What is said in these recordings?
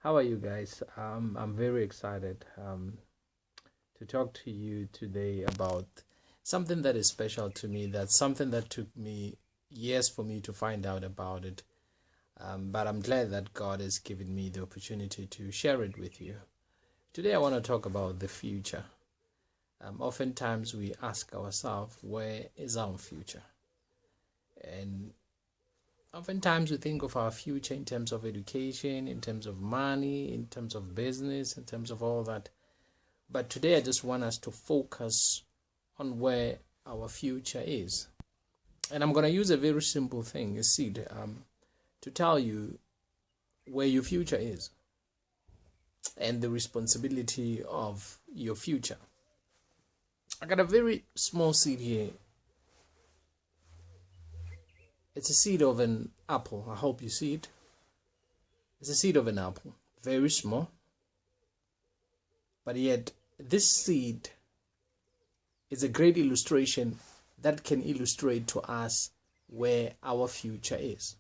How are you guys? I'm very excited to talk to you today about something that is special to me. That's something that took me years for me to find out about it. But I'm glad that God has given me the opportunity to share it with you. Today, I want to talk about the future. Oftentimes, we ask ourselves, where is our future? And oftentimes we think of our future in terms of education, in terms of money, in terms of business, in terms of all that. But today I just want us to focus on where our future is. And I'm going to use a very simple thing, a seed, to tell you where your future is and the responsibility of your future. I got a very small seed here. It's a seed of an apple. I hope you see it. It's a seed of an apple. Very small. But yet, this seed is a great illustration that can illustrate to us where our future is.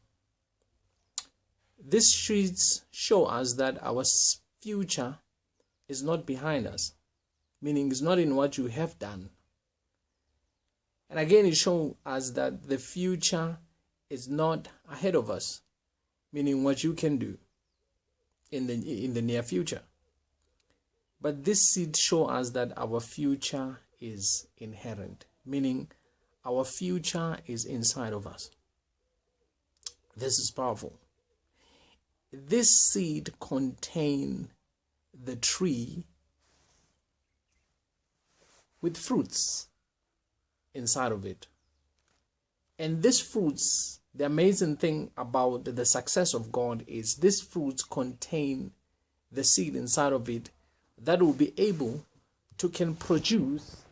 These seeds show us that our future is not behind us, meaning it's not in what you have done. And again, it shows us that the future is not ahead of us, meaning what you can do in the near future. But this seed shows us that our future is inherent, meaning our future is inside of us. This is powerful. This seed contains the tree with fruits inside of it. And these fruits, the amazing thing about the success of God is these fruits contain the seed inside of it that will be able to can produce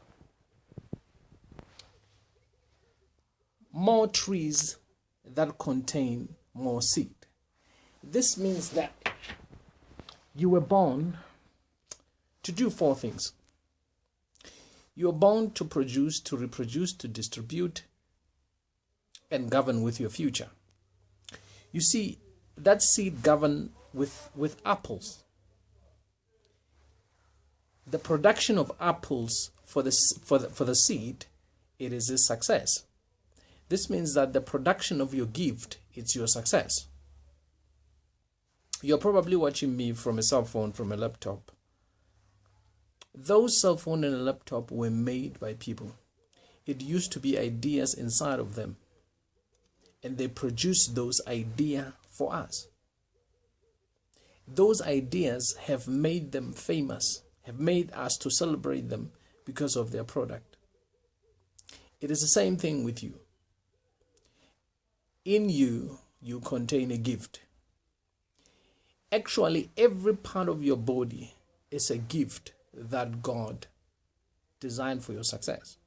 more trees that contain more seed. This means that you were born to do four things. You are born to produce, to reproduce, to distribute, and govern with your future. You see, that seed govern with apples. The production of apples for the seed, it is a success. This means that the production of your gift, it's your success. You're probably watching me from a cell phone, from a laptop. Those cell phone and a laptop were made by people. It used to be ideas inside of them. And they produce those ideas for us. Those ideas have made them famous, have made us to celebrate them because of their product. It is the same thing with you. In you, you contain a gift. Actually, every part of your body is a gift that God designed for your success.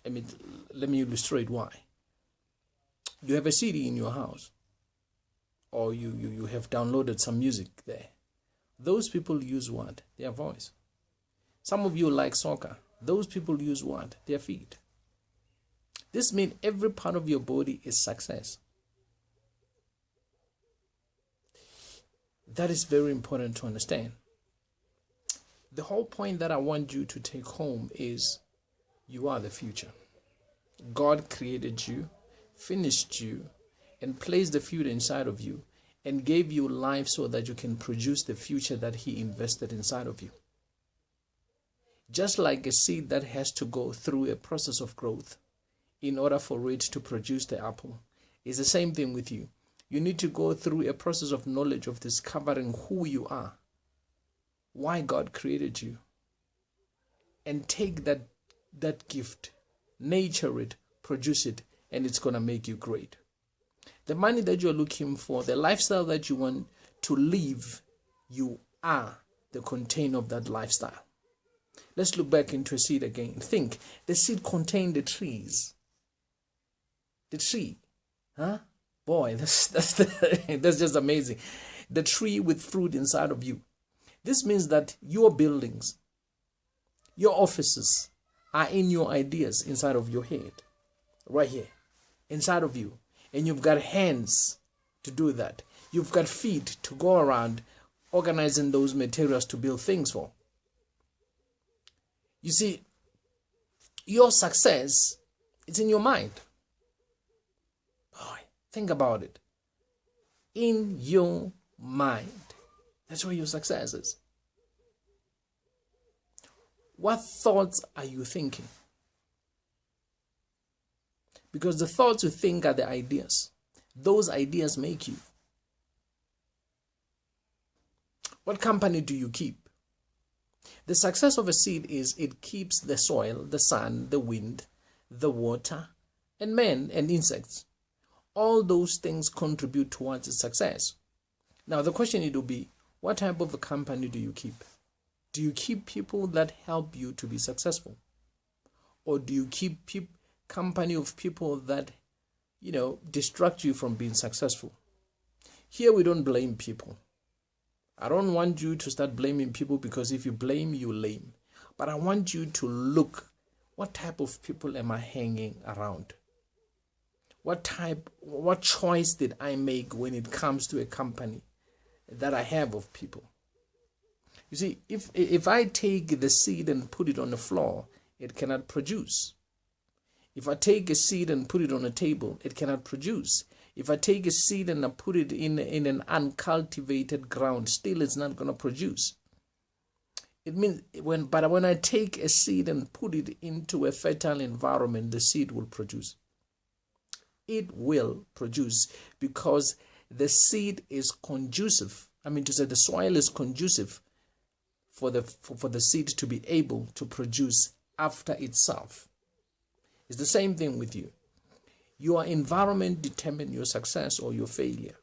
Let me illustrate why. You have a CD in your house, or you have downloaded some music there. Those people use what? Their voice. Some of you like soccer. Those people use what? Their feet. This means every part of your body is success. That is very important to understand. The whole point that I want you to take home is you are the future. God created you, finished you, and placed the future inside of you, and gave you life so that you can produce the future that He invested inside of you. Just like a seed that has to go through a process of growth in order for it to produce the apple, it's the same thing with you. You need to go through a process of knowledge, of discovering who you are, why God created you, and take that gift, nurture it, produce it, and it's going to make you great. The money that you're looking for, the lifestyle that you want to live, you are the container of that lifestyle. Let's look back into a seed again. Think, the seed contained the trees. The tree. Huh? Boy, that's just amazing. The tree with fruit inside of you. This means that your buildings, your offices are in your ideas inside of your head. Right here. Inside of you. And you've got hands to do that. You've got feet to go around organizing those materials to build things for. You see, your success, it's in your mind. Boy, think about it. In your mind. That's where your success is. What thoughts are you thinking? Because the thoughts you think are the ideas. Those ideas make you. What company do you keep? The success of a seed is it keeps the soil, the sun, the wind, the water, and men and insects. All those things contribute towards its success. Now the question it will be, what type of a company do you keep? Do you keep people that help you to be successful? Or do you keep company of people that, distract you from being successful? Here we don't blame people. I don't want you to start blaming people, because if you blame, you lame. But I want you to look, what type of people am I hanging around? What choice did I make when it comes to a company that I have of people? You see, if I take the seed and put it on the floor, it cannot produce. If I take a seed and put it on a table, it cannot produce. If I take a seed and I put it in an uncultivated ground, still it's not going to produce. It means when I take a seed and put it into a fertile environment, the seed will produce. It will produce because the seed is conducive. The soil is conducive for the seed to be able to produce after itself. It's the same thing with you. Your environment determines your success or your failure.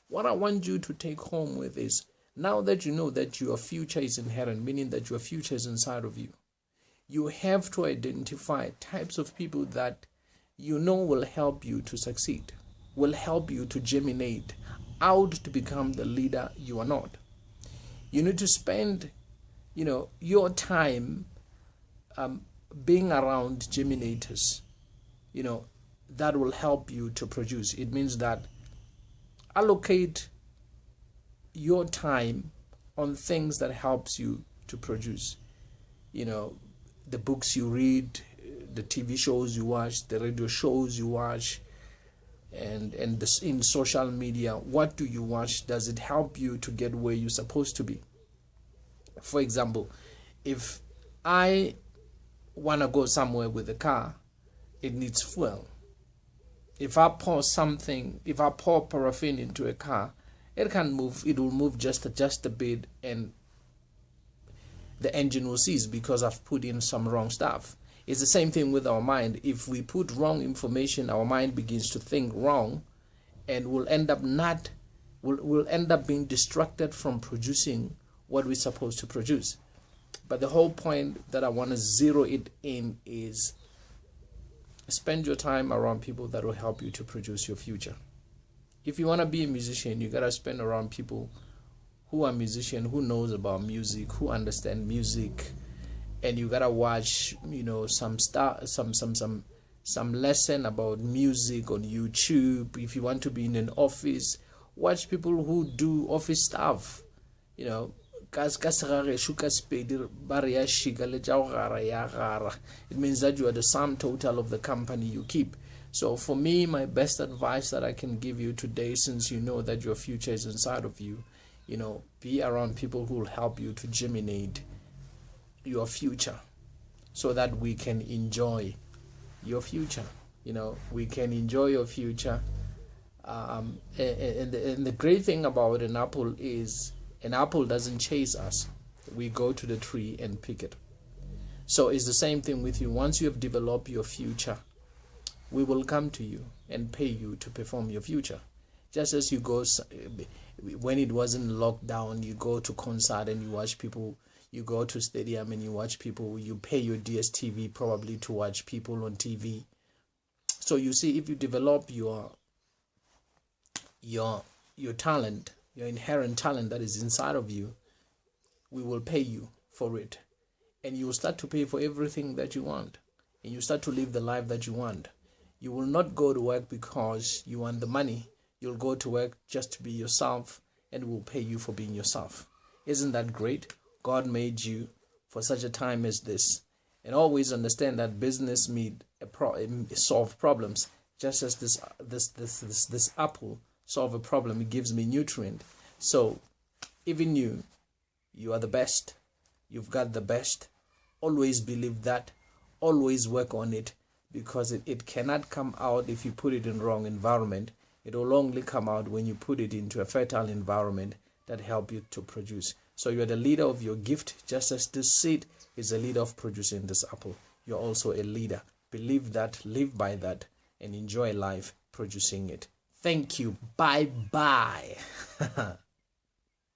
What I want you to take home with is, now that you know that your future is inherent, meaning that your future is inside of you, you have to identify types of people that will help you to succeed, will help you to germinate out to become the leader you are not. You need to spend, your time being around germinators, that will help you to produce. It means that allocate your time on things that helps you to produce. The books you read, the TV shows you watch, the radio shows you watch, and in social media, what do you watch? Does it help you to get where you're supposed to be? For example, if I want to go somewhere with a car, it needs fuel. If I pour paraffin into a car, it can move. It will move just a bit, and the engine will cease because I've put in some wrong stuff. It's the same thing with our mind. If we put wrong information, our mind begins to think wrong, and we'll end up being distracted from producing what we're supposed to produce. But the whole point that I want to zero it in is spend your time around people that will help you to produce your future. If you want to be a musician, you got to spend around people who are musicians, who knows about music, who understand music, and you got to watch, some lesson about music on YouTube. If you want to be in an office, watch people who do office stuff. It means that you are the sum total of the company you keep. So for me, my best advice that I can give you today, since you know that your future is inside of you, be around people who will help you to germinate your future so that we can enjoy your future. We can enjoy your future. And the great thing about an apple is, an apple doesn't chase us. We go to the tree and pick it. So it's the same thing with you. Once you have developed your future, we will come to you and pay you to perform your future. Just as you go, when it wasn't locked down, you go to concert and you watch people. You go to stadium and you watch people. You pay your DSTV probably to watch people on TV. So you see, if you develop your talent, your inherent talent that is inside of you, we will pay you for it. And you will start to pay for everything that you want. And you start to live the life that you want. You will not go to work because you want the money. You'll go to work just to be yourself and will pay you for being yourself. Isn't that great? God made you for such a time as this. And always understand that business solve problems, just as this apple solve a problem. It gives me nutrient. So even you are the best. You've got the best. Always believe that. Always work on it, because it cannot come out if you put it in wrong environment. It will only come out when you put it into a fertile environment that help you to produce. So you're the leader of your gift, just as this seed is a leader of producing this apple. You're also a leader. Believe that, live by that, and enjoy life producing it. Thank you. Bye-bye.